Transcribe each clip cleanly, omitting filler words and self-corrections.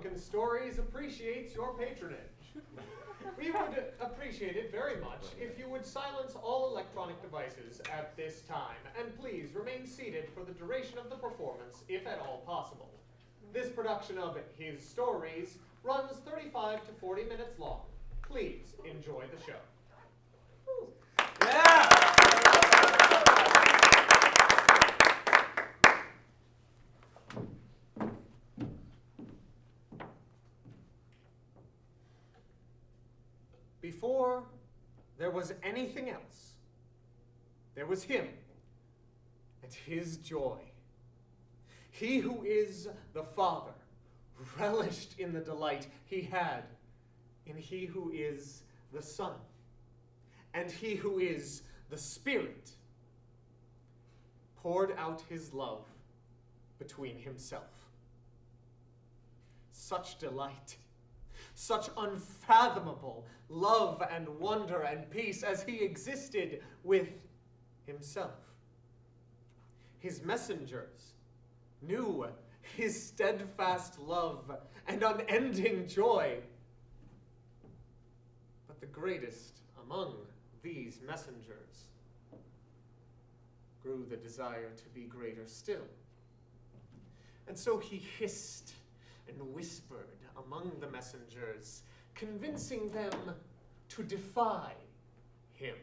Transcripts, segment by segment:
Duncan Stories appreciates your patronage. We would appreciate it very much if you would silence all electronic devices at this time, and please remain seated for the duration of the performance, if at all possible. This production of His Stories runs 35 to 40 minutes long. Please enjoy the show. Yeah! Before there was anything else, there was him and his joy. He who is the Father relished in the delight he had in he who is the Son, and he who is the Spirit poured out his love between himself. Such delight, such unfathomable love and wonder and peace as he existed with himself. His messengers knew his steadfast love and unending joy. But the greatest among these messengers grew the desire to be greater still. And so he hissed and whispered among the messengers, convincing them to defy him.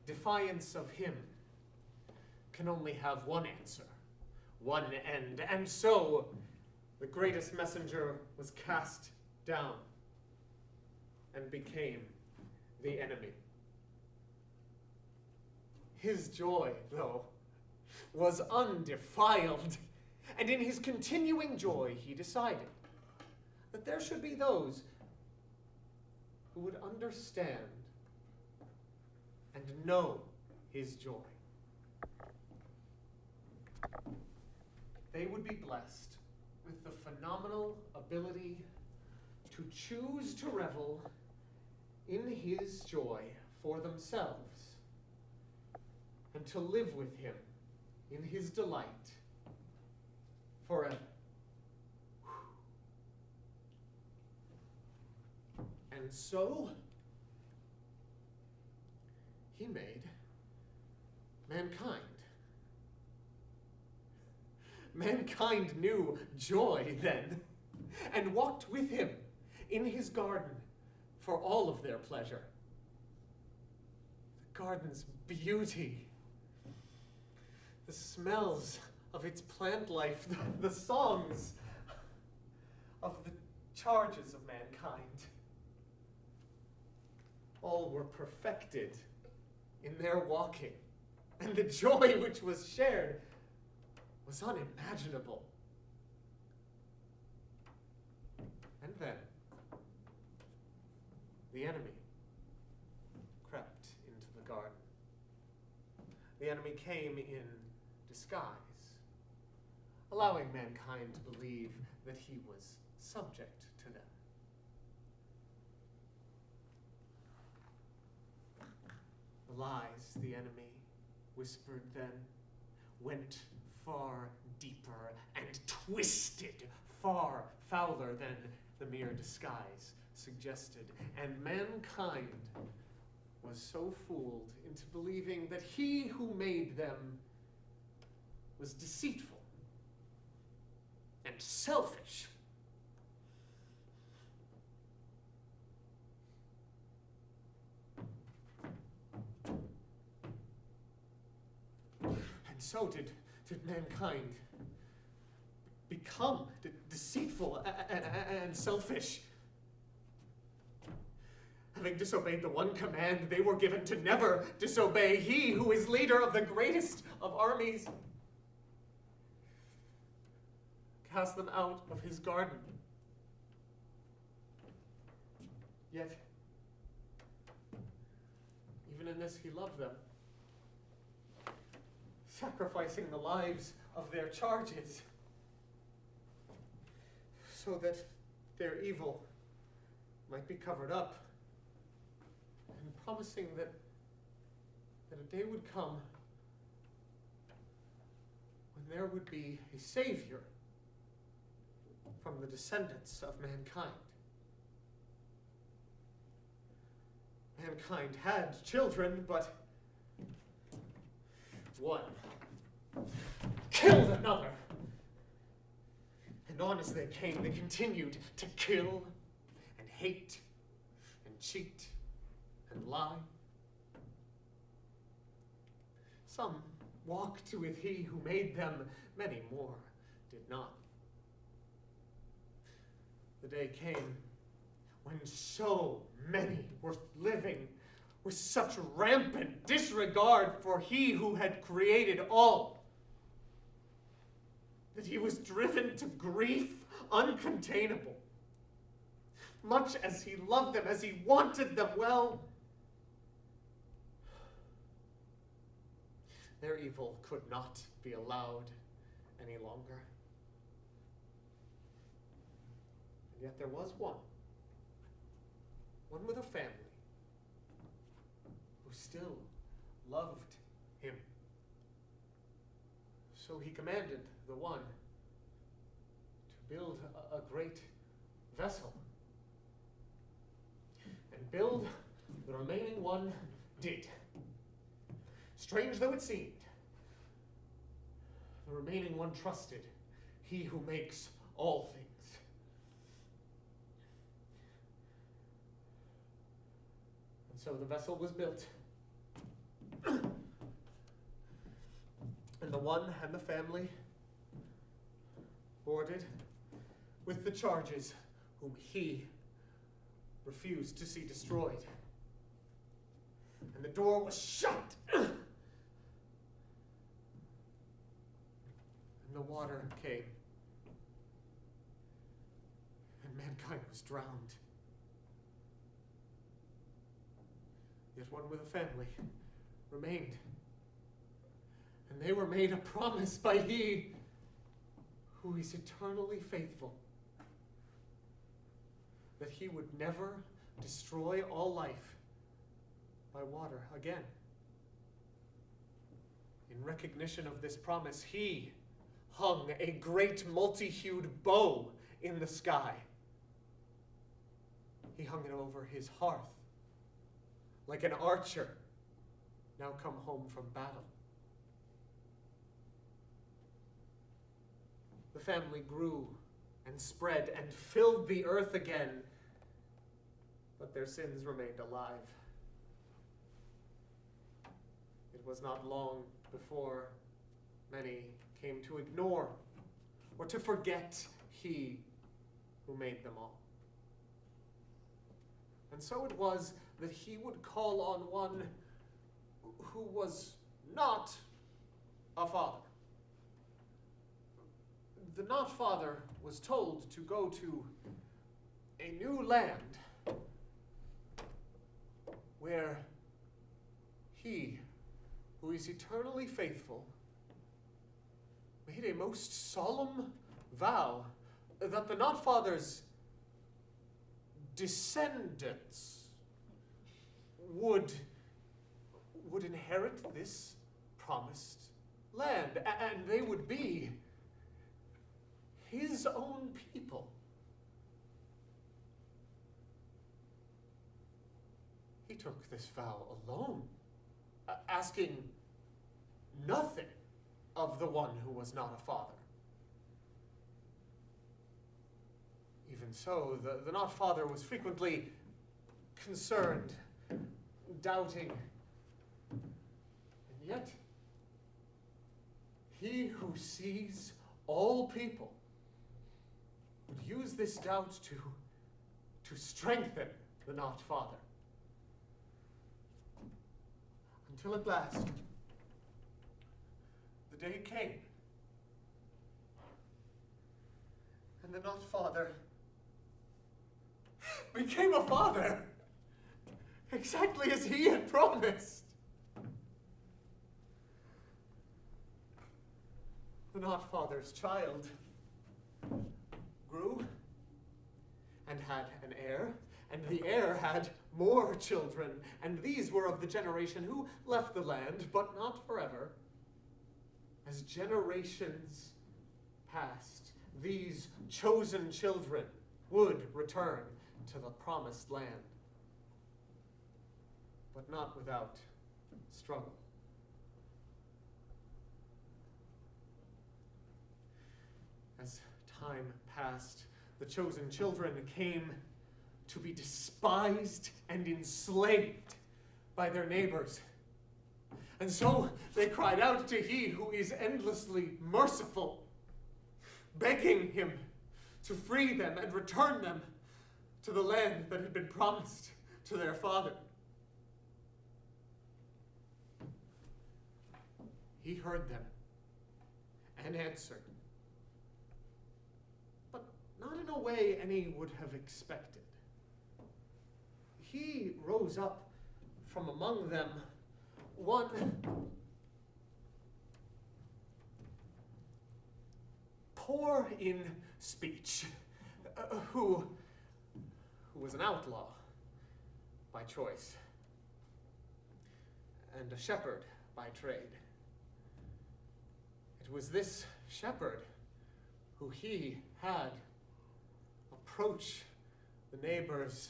Defiance of him can only have one answer, one end, and so the greatest messenger was cast down and became the enemy. His joy, though, was undefiled, and in his continuing joy he decided that there should be those who would understand and know his joy. They would be blessed with the phenomenal ability to choose to revel in his joy for themselves and to live with him in his delight forever. And so, he made mankind. Mankind knew joy then, and walked with him in his garden for all of their pleasure. The garden's beauty, the smells of its plant life, the songs of the charges of mankind, all were perfected in their walking, and the joy which was shared was unimaginable. And then the enemy crept into the garden. The enemy came in disguise, allowing mankind to believe that he was subject to them. The lies the enemy whispered then went far deeper and twisted far fouler than the mere disguise suggested. And mankind was so fooled into believing that he who made them was deceitful and selfish. And so did mankind become deceitful and selfish. Having disobeyed the one command they were given to never disobey, he who is leader of the greatest of armies cast them out of his garden. Yet, even in this, he loved them, sacrificing the lives of their charges so that their evil might be covered up, and promising that a day would come when there would be a Savior from the descendants of mankind. Mankind had children, but one killed another. And on as they came, they continued to kill and hate and cheat and lie. Some walked with he who made them, many more did not. The day came when so many were living with such rampant disregard for he who had created all, that he was driven to grief uncontainable. Much as he loved them, as he wanted them well, their evil could not be allowed any longer. And yet there was one with a family, who still loved him. So he commanded the one to build a great vessel. And build the remaining one did. Strange though it seemed, the remaining one trusted he who makes all things. And so the vessel was built. And the one and the family boarded with the charges whom he refused to see destroyed. And the door was shut. And the water came. And mankind was drowned. Yet one with a family remained. And they were made a promise by he who is eternally faithful, that he would never destroy all life by water again. In recognition of this promise, he hung a great multi-hued bow in the sky. He hung it over his hearth, like an archer now come home from battle. The family grew and spread and filled the earth again, but their sins remained alive. It was not long before many came to ignore or to forget he who made them all. And so it was that he would call on one who was not a father. The not father was told to go to a new land where he, who is eternally faithful, made a most solemn vow that the not father's descendants would inherit this promised land, and they would be his own people. He took this vow alone, asking nothing of the one who was not a father. Even so, the not father was frequently concerned, doubting, and yet he who sees all people would use this doubt to strengthen the not father. Until at last, the day came, and the not father became a father, exactly as he had promised. The not father's child grew and had an heir, and the heir had more children, and these were of the generation who left the land, but not forever. As generations passed, these chosen children would return to the promised land. But not without struggle. As time passed, the chosen children came to be despised and enslaved by their neighbors. And so they cried out to He who is endlessly merciful, begging Him to free them and return them to the land that had been promised to their father. He heard them and answered, but not in a way any would have expected. He rose up from among them, one poor in speech, who was an outlaw by choice, and a shepherd by trade. It was this shepherd who he had approach the neighbors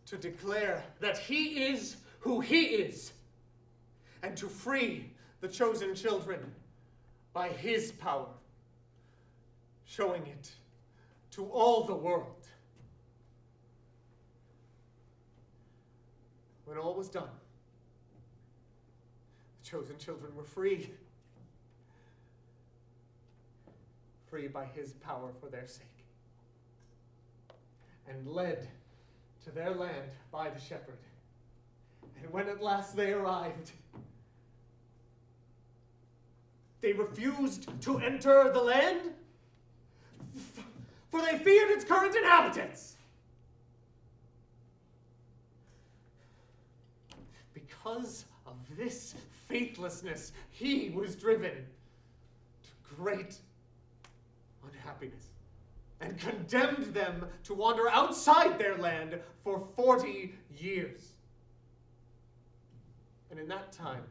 to declare that he is who he is, and to free the chosen children by his power, showing it to all the world. When all was done, the chosen children were free. Free by his power for their sake, and led to their land by the shepherd. And when at last they arrived, they refused to enter the land, for they feared its current inhabitants. Because of this faithlessness, he was driven to great unhappiness, and condemned them to wander outside their land for 40 years. And in that time,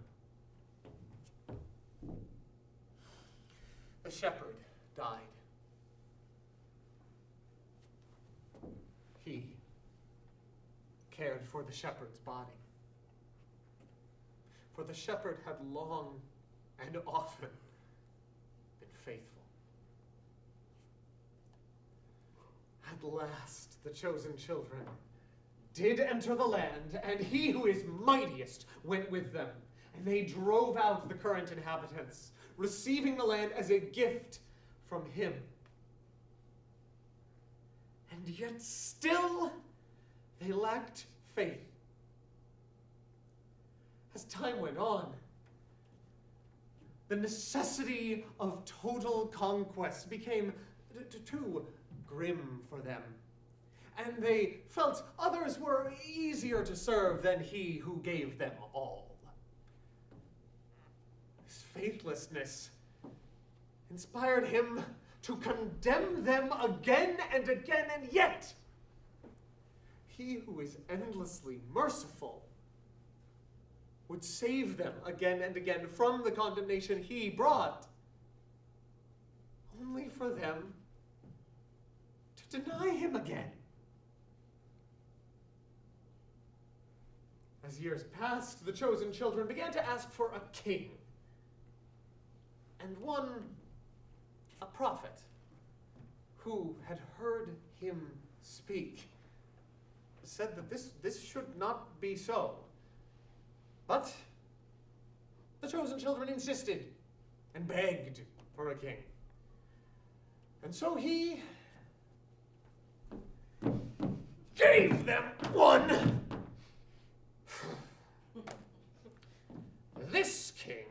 the shepherd died. He cared for the shepherd's body. For the shepherd had long and often been faithful. At last, the chosen children did enter the land, and he who is mightiest went with them. And they drove out the current inhabitants, receiving the land as a gift from him. And yet still they lacked faith. As time went on, the necessity of total conquest became too grim for them, and they felt others were easier to serve than he who gave them all. This faithlessness inspired him to condemn them again and again, and yet he who is endlessly merciful would save them again and again from the condemnation he brought, only for them to deny him again. As years passed, the chosen children began to ask for a king, and one, a prophet, who had heard him speak, said that this should not be so. But the chosen children insisted and begged for a king. And so he gave them one. This king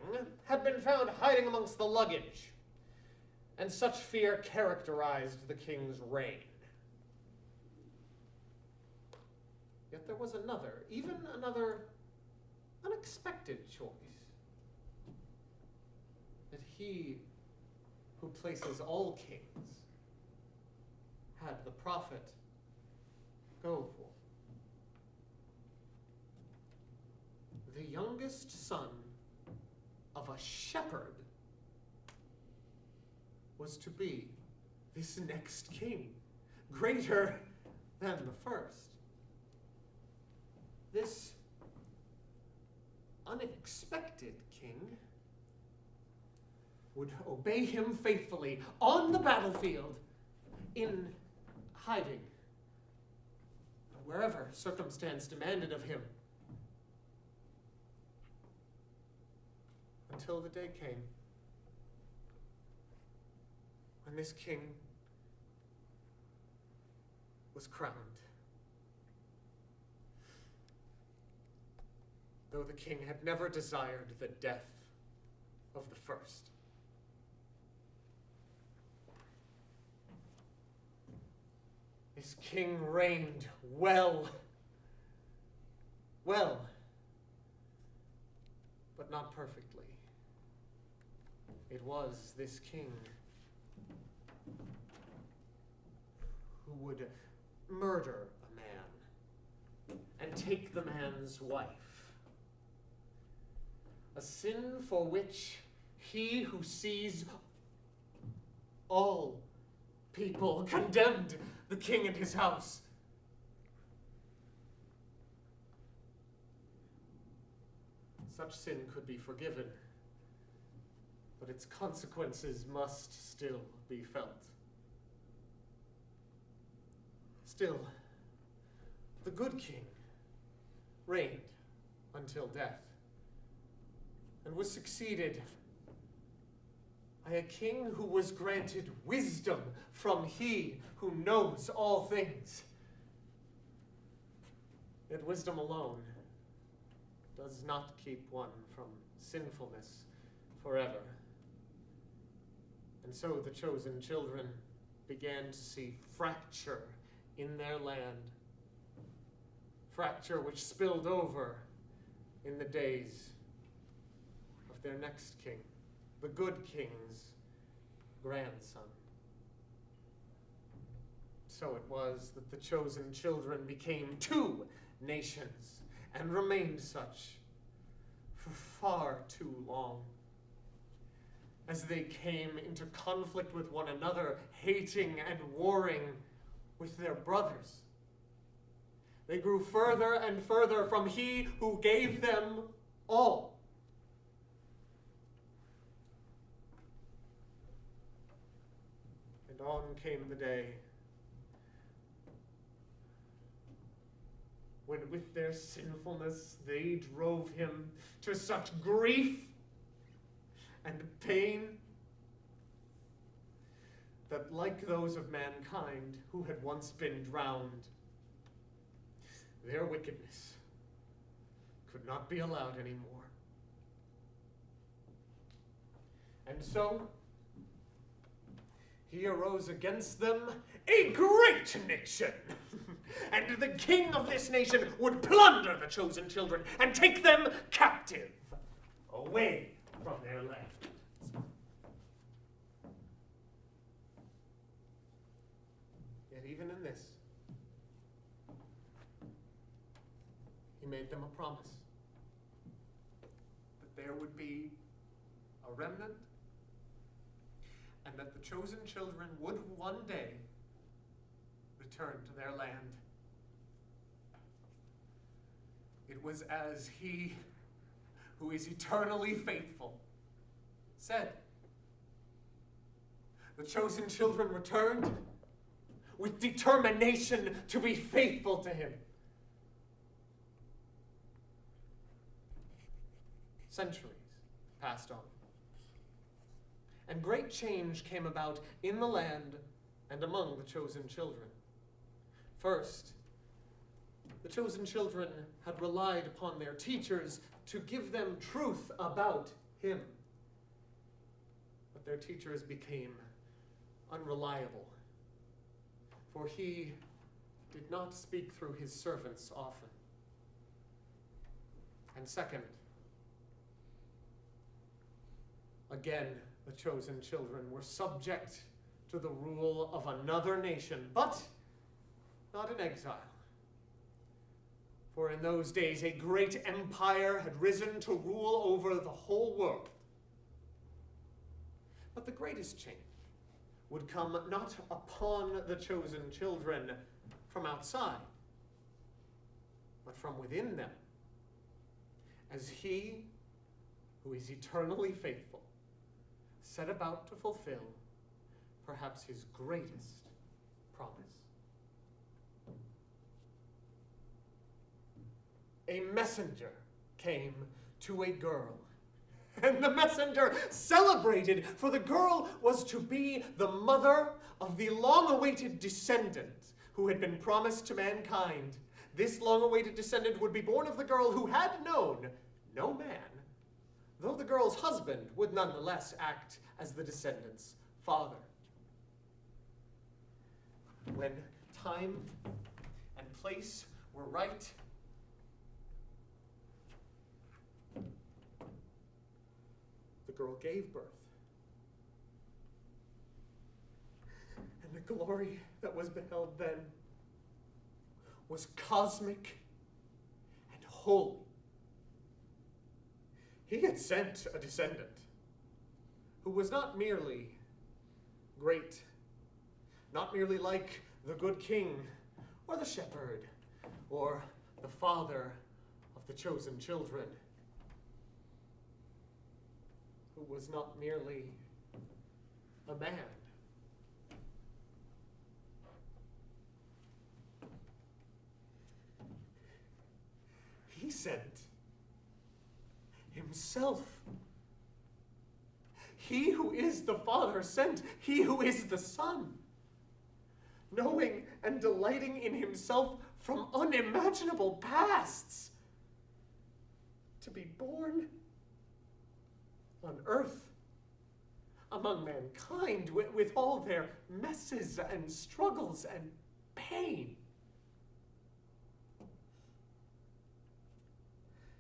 had been found hiding amongst the luggage, and such fear characterized the king's reign. Yet there was another, even another unexpected choice, that he who places all kings had the prophet go for. The youngest son of a shepherd was to be this next king, greater than the first. This unexpected king would obey him faithfully on the battlefield, in hiding, wherever circumstance demanded of him, until the day came when this king was crowned. Though the king had never desired the death of the first. This king reigned well, but not perfectly. It was this king who would murder a man and take the man's wife. A sin for which he who sees all people condemned the king and his house. Such sin could be forgiven, but its consequences must still be felt. Still, the good king reigned until death, and was succeeded by a king who was granted wisdom from he who knows all things. Yet wisdom alone does not keep one from sinfulness forever. And so the chosen children began to see fracture in their land, fracture which spilled over in the days of their next king, the good king's grandson. So it was that the chosen children became two nations and remained such for far too long, as they came into conflict with one another, hating and warring with their brothers. They grew further and further from he who gave them all. And on came the day when with their sinfulness they drove him to such grief and pain that, like those of mankind who had once been drowned, their wickedness could not be allowed anymore. And so he arose against them a great nation. And the king of this nation would plunder the chosen children and take them captive away from their land. Yet even in this, he made them a promise that there would be a remnant and that the chosen children would one day return to their land. It was as he who is eternally faithful said. The chosen children returned with determination to be faithful to him. Centuries passed on, and great change came about in the land and among the chosen children. First, the chosen children had relied upon their teachers to give them truth about him. But their teachers became unreliable, for he did not speak through his servants often. And second, again, the chosen children were subject to the rule of another nation, but not in exile. For in those days a great empire had risen to rule over the whole world. But the greatest change would come not upon the chosen children from outside, but from within them, as he who is eternally faithful set about to fulfill perhaps his greatest promise. A messenger came to a girl, and the messenger celebrated, for the girl was to be the mother of the long-awaited descendant who had been promised to mankind. This long-awaited descendant would be born of the girl who had known no man, though the girl's husband would nonetheless act as the descendant's father. When time and place were right, the girl gave birth. And the glory that was beheld then was cosmic and holy. He had sent a descendant who was not merely great, not merely like the good king or the shepherd or the father of the chosen children, who was not merely a man. He sent himself. He who is the Father sent he who is the Son, knowing and delighting in himself from unimaginable pasts, to be born on earth among mankind with all their messes and struggles and pain.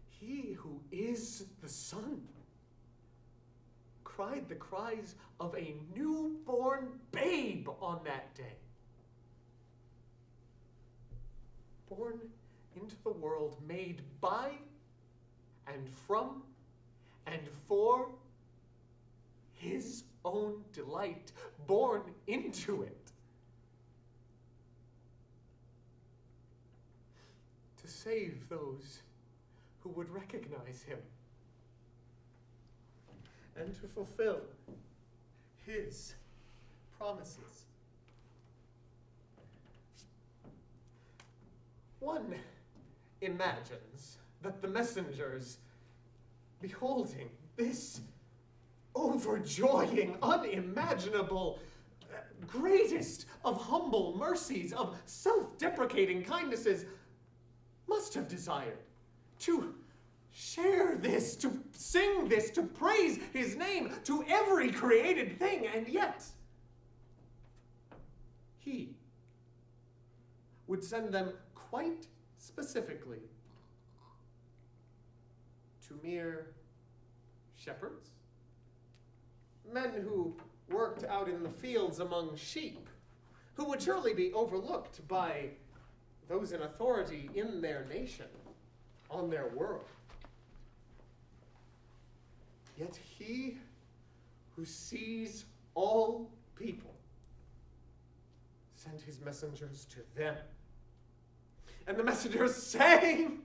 He who is the Son cried the cries of a newborn babe on that day. Born into the world, made by and from and for his own delight, born into it, to save those who would recognize him, and to fulfill his promises. One imagines that the messengers, beholding this overjoying, unimaginable, greatest of humble mercies, of self-deprecating kindnesses, must have desired to share this, to sing this, to praise his name to every created thing, and yet he would send them quite specifically to mere shepherds, men who worked out in the fields among sheep, who would surely be overlooked by those in authority in their nation, on their world. Yet he who sees all people sent his messengers to them. And the messengers sang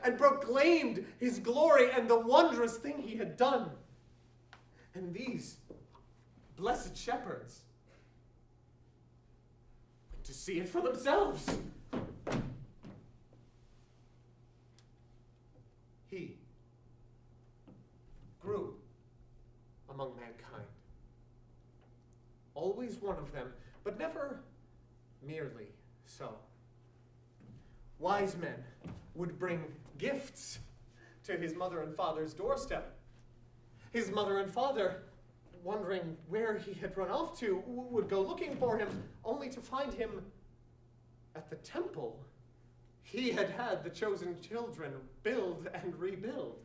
and proclaimed his glory and the wondrous thing he had done. And these blessed shepherds went to see it for themselves. He grew among mankind, always one of them, but never merely so. Wise men would bring gifts to his mother and father's doorstep. His mother and father, wondering where he had run off to, would go looking for him, only to find him at the temple he had had the chosen children build and rebuild.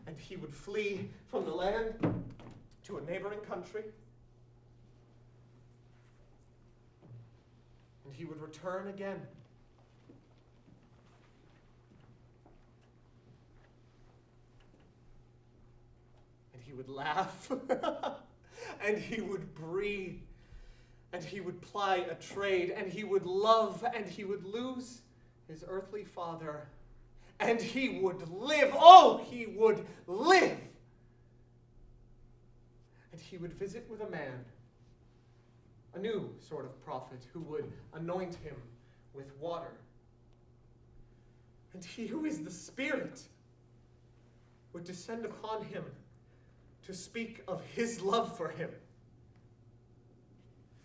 And he would flee from the land to a neighboring country. And he would return again. And he would laugh and he would breathe, and he would ply a trade, and he would love, and he would lose his earthly father, and he would live. Oh, he would live. And he would visit with a man, a new sort of prophet, who would anoint him with water. And he who is the Spirit would descend upon him to speak of his love for him.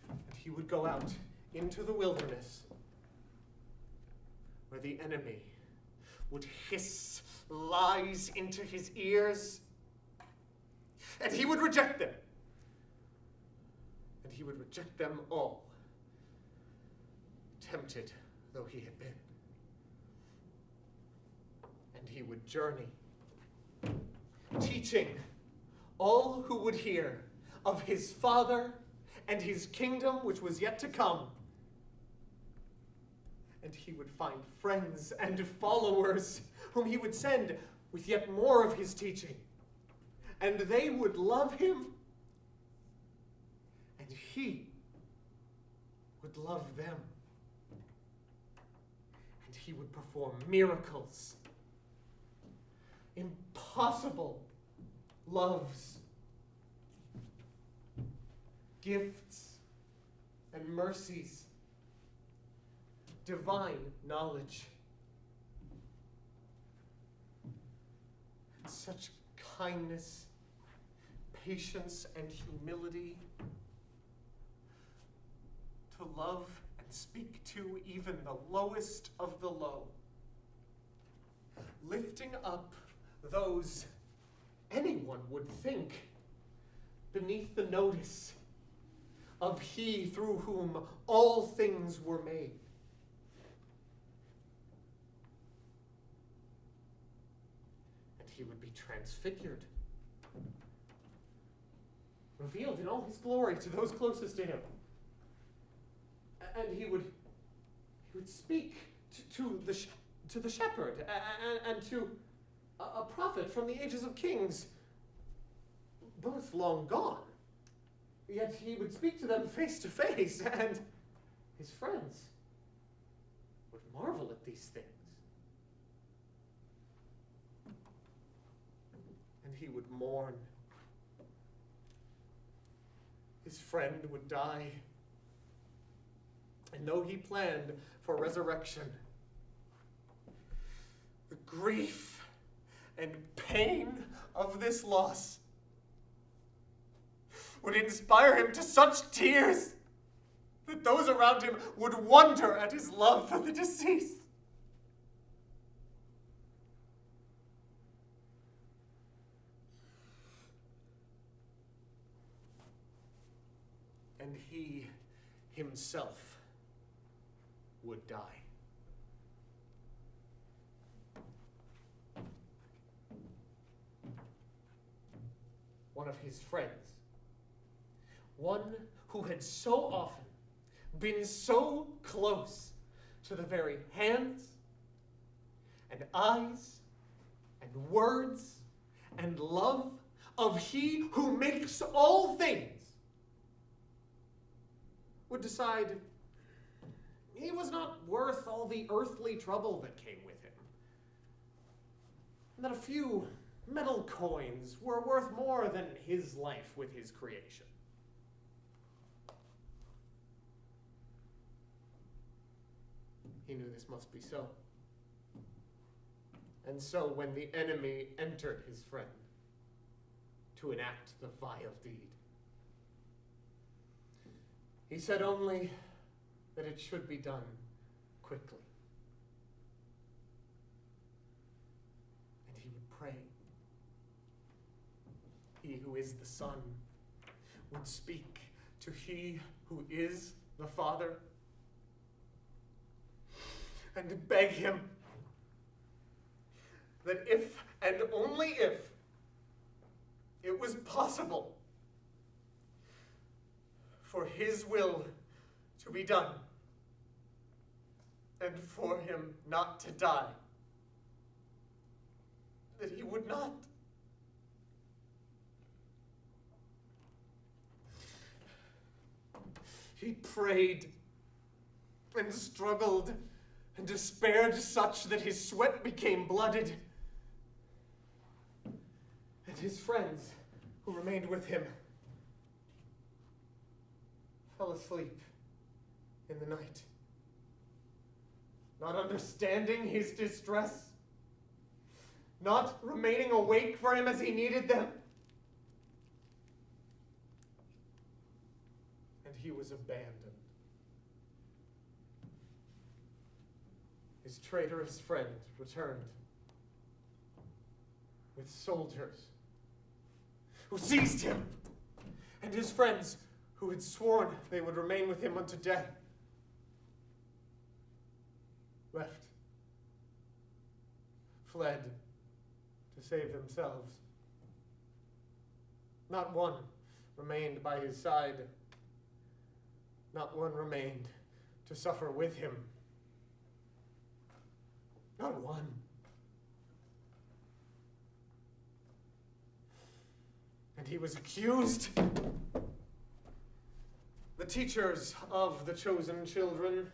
And he would go out into the wilderness where the enemy would hiss lies into his ears, and he would reject them. And he would reject them all, tempted though he had been. And he would journey, teaching all who would hear of his Father and his kingdom which was yet to come. And he would find friends and followers whom he would send with yet more of his teaching. And they would love him, and he would love them. And he would perform miracles, impossible loves, gifts, and mercies, divine knowledge, and such kindness, patience, and humility, to love and speak to even the lowest of the low, lifting up those anyone would think beneath the notice of he through whom all things were made. And he would be transfigured, revealed in all his glory to those closest to him. And he would speak to the shepherd and to a prophet from the ages of kings, both long gone. Yet he would speak to them face to face, and his friends would marvel at these things. And he would mourn. His friend would die. And though he planned for resurrection, the grief and pain of this loss would inspire him to such tears that those around him would wonder at his love for the deceased. And he himself would die. One of his friends, one who had so often been so close to the very hands and eyes and words and love of he who makes all things, would decide he was not worth all the earthly trouble that came with him, and that a few metal coins were worth more than his life with his creation. He knew this must be so. And so when the enemy entered his friend to enact the vile deed, he said only that it should be done quickly. And he would pray. He who is the Son would speak to he who is the Father and beg him that if and only if it was possible for his will to be done and for him not to die, that he would not. He prayed and struggled and despaired such that his sweat became blooded. And his friends, who remained with him, fell asleep in the night, not understanding his distress, not remaining awake for him as he needed them. And he was abandoned. His traitorous friend returned with soldiers who seized him, and his friends who had sworn they would remain with him unto death left, fled to save themselves. Not one remained by his side. Not one remained to suffer with him. Not one. And he was accused. The teachers of the chosen children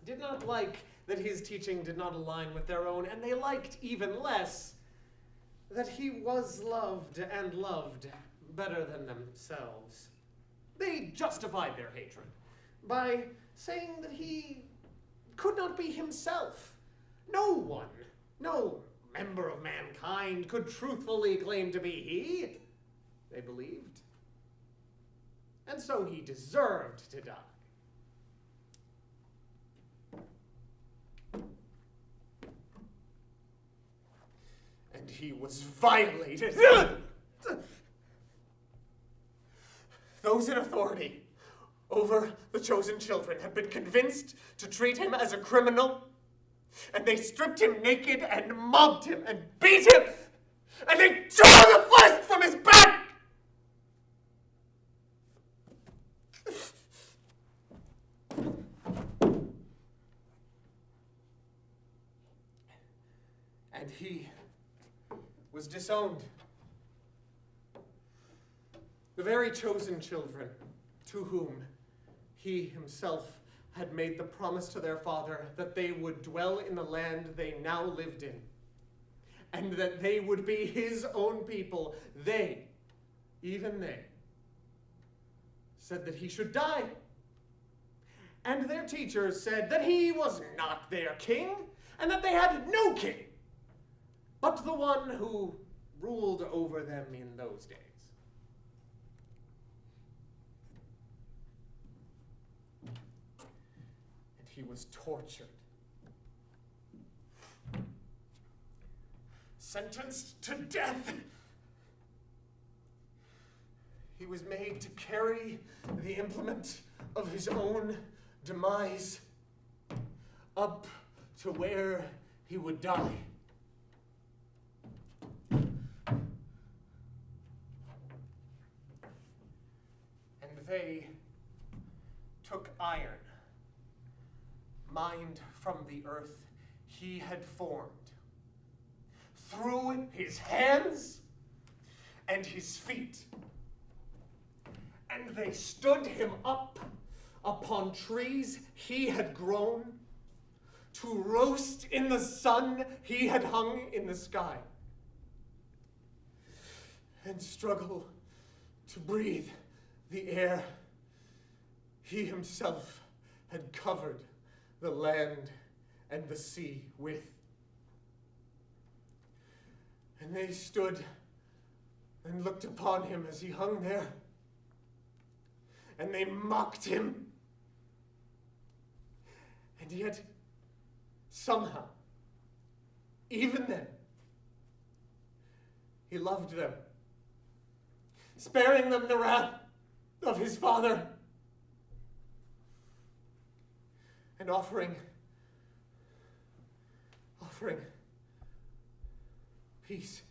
did not like that his teaching did not align with their own, and they liked even less that he was loved and loved better than themselves. They justified their hatred by saying that he could not be himself. No one, no member of mankind could truthfully claim to be he, they believed. And so he deserved to die. And he was violated. Those in authority over the chosen children had been convinced to treat him as a criminal, and they stripped him naked and mobbed him and beat him, and they tore the flesh from his back. And he was disowned. The very chosen children to whom he himself had made the promise to their father that they would dwell in the land they now lived in, and that they would be his own people, they, even they, said that he should die. And their teachers said that he was not their king, and that they had no king, but the one who ruled over them in those days. And he was tortured, sentenced to death. He was made to carry the implement of his own demise up to where he would die. And they took iron, mined from the earth he had formed, through his hands and his feet, and they stood him up upon trees he had grown to roast in the sun he had hung in the sky, and struggle to breathe the air he himself had covered the land and the sea with. And they stood and looked upon him as he hung there, and they mocked him. And yet, somehow, even then, he loved them, sparing them the wrath of his father, and offering peace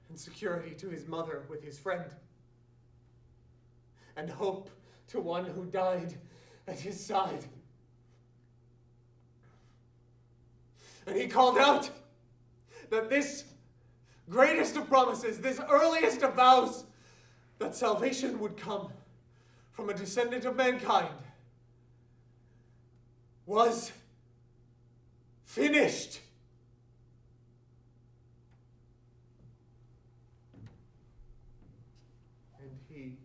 and security to his mother with his friend, and hope to one who died at his side. And he called out that this greatest of promises, this earliest of vows, that salvation would come from a descendant of mankind was finished. And he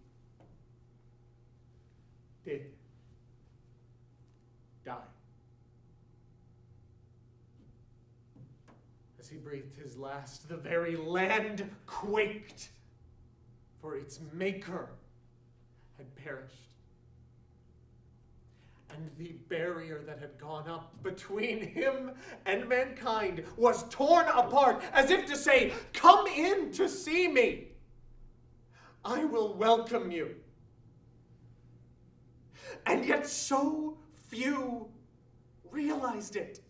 did die. As he breathed his last, the very land quaked, for its maker had perished. And the barrier that had gone up between him and mankind was torn apart, as if to say, "Come in to see me. I will welcome you." And yet so few realized it.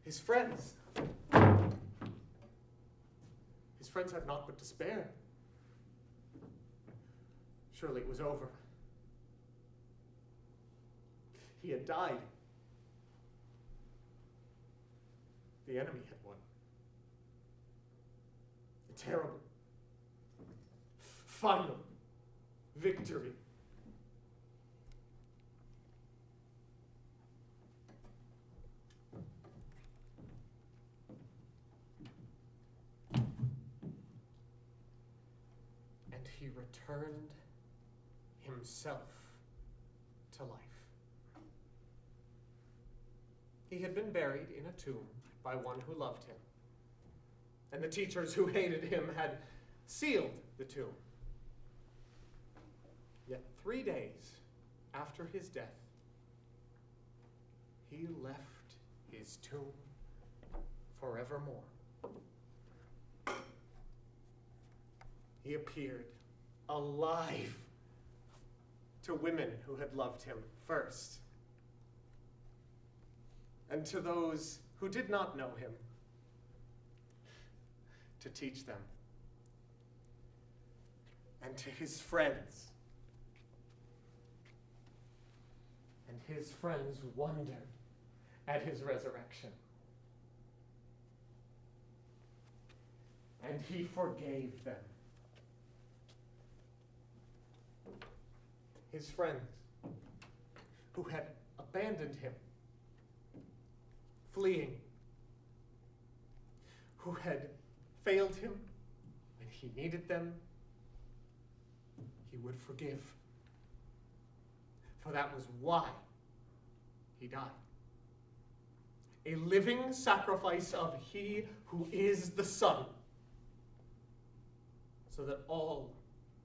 His friends had naught but despair. Surely it was over. He had died. The enemy had won. A terrible, final victory. And he returned himself to life. He had been buried in a tomb by one who loved him, and the teachers who hated him had sealed the tomb. Yet 3 days after his death, he left his tomb forevermore. He appeared alive to women who had loved him first, and to those who did not know him, to teach them, and to his friends. And his friends wondered at his resurrection. And he forgave them. His friends who had abandoned him, fleeing, who had failed him when he needed them, he would forgive. For that was why he died. A living sacrifice of he who is the Son, so that all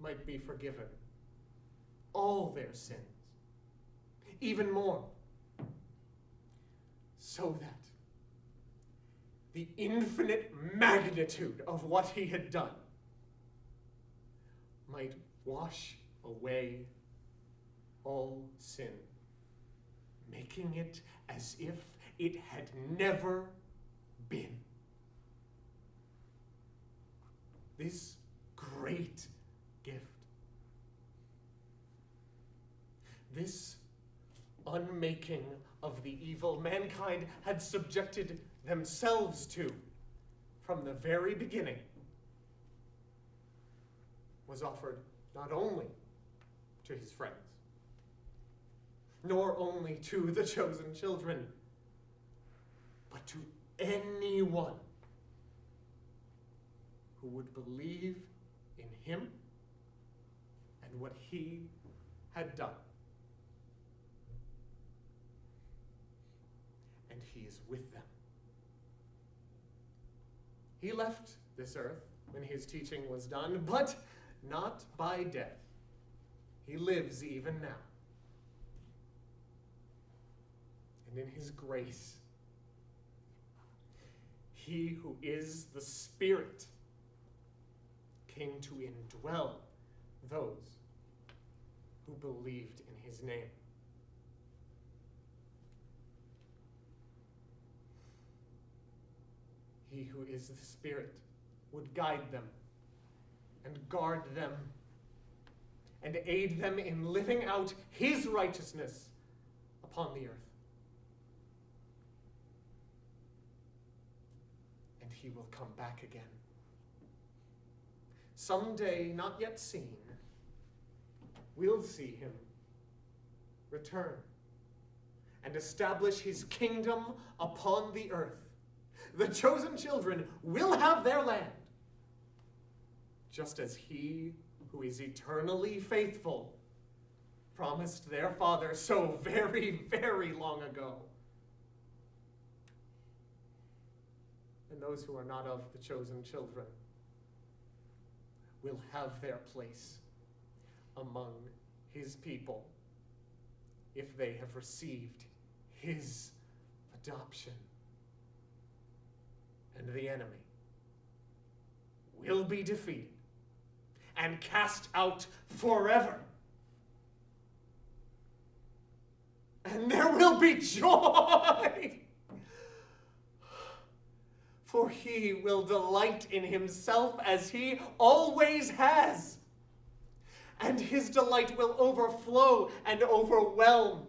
might be forgiven, all their sins. Even more, so that the infinite magnitude of what he had done might wash away all sin, making it as if it had never been. This great gift, this unmaking of the evil mankind had subjected themselves to from the very beginning, was offered not only to his friends, nor only to the chosen children, but to anyone who would believe in him and what he had done. And he is with them. He left this earth when his teaching was done, but not by death. He lives even now. And in his grace, he who is the Spirit came to indwell those who believed in his name. He who is the Spirit would guide them and guard them and aid them in living out his righteousness upon the earth. And he will come back again. Someday not yet seen, we'll see him return and establish his kingdom upon the earth. The chosen children will have their land, just as he who is eternally faithful promised their father so very, very long ago. And those who are not of the chosen children will have their place among his people if they have received his adoption. And the enemy will be defeated and cast out forever. And there will be joy, for he will delight in himself as he always has. And his delight will overflow and overwhelm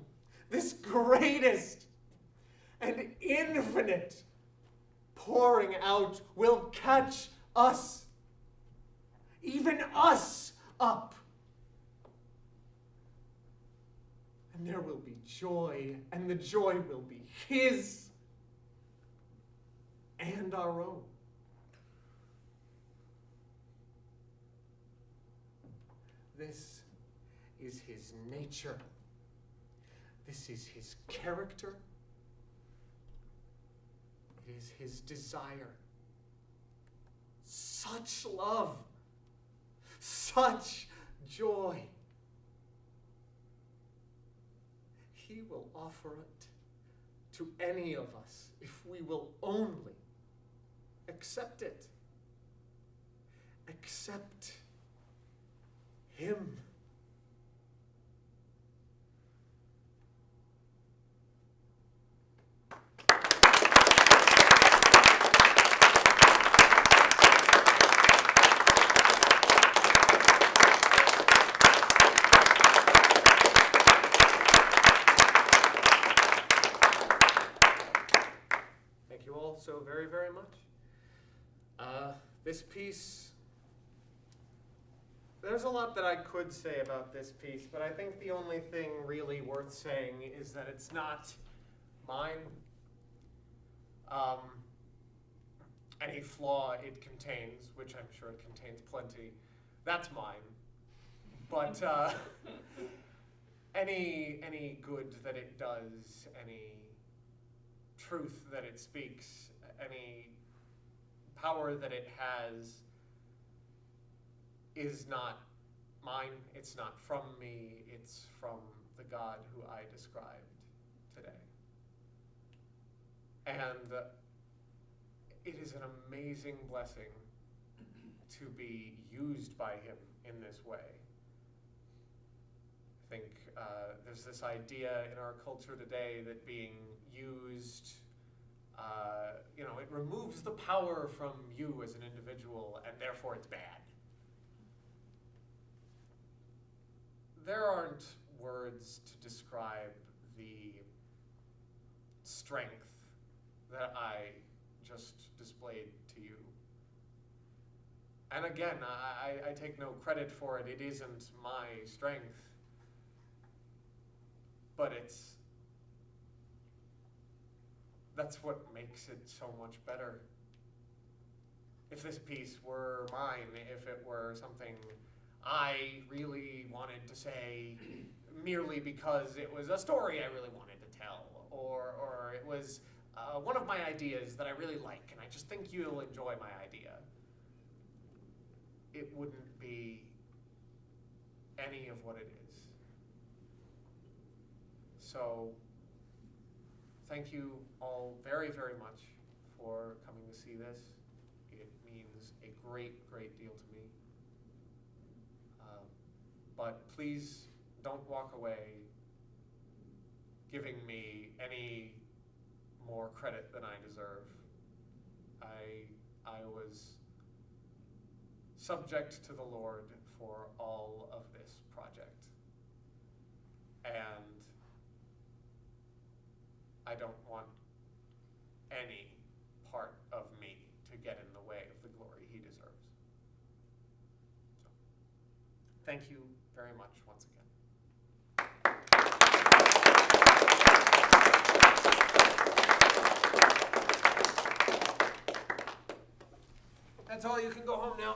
this greatest and infinite pouring out will catch us, even us, up. And there will be joy, and the joy will be his and our own. This is his nature. This is his character. It is his desire. Such love, such joy. He will offer it to any of us if we will only accept it. Accept him. Thank you all so very, very much. This piece, there's a lot that I could say about this piece, but I think the only thing really worth saying is that it's not mine. Any flaw it contains, which I'm sure it contains plenty, that's mine. But any good that it does, any truth that it speaks, any power that it has is not mine, it's not from me, it's from the God who I described today. And it is an amazing blessing to be used by him in this way. I think there's this idea in our culture today that being used, it removes the power from you as an individual, and therefore it's bad. There aren't words to describe the strength that I just displayed to you. And again, I take no credit for it. It isn't my strength. But that's what makes it so much better. If this piece were mine, if it were something I really wanted to say merely because it was a story I really wanted to tell, or it was one of my ideas that I really like, and I just think you'll enjoy my idea, it wouldn't be any of what it is. So, thank you all very, very much for coming to see this. It means a great, great deal to me. But please don't walk away giving me any more credit than I deserve. I was subject to the Lord for all of this project. And I don't want any part of me to get in the way of the glory he deserves. So, thank you very much once again. That's all. You can go home now.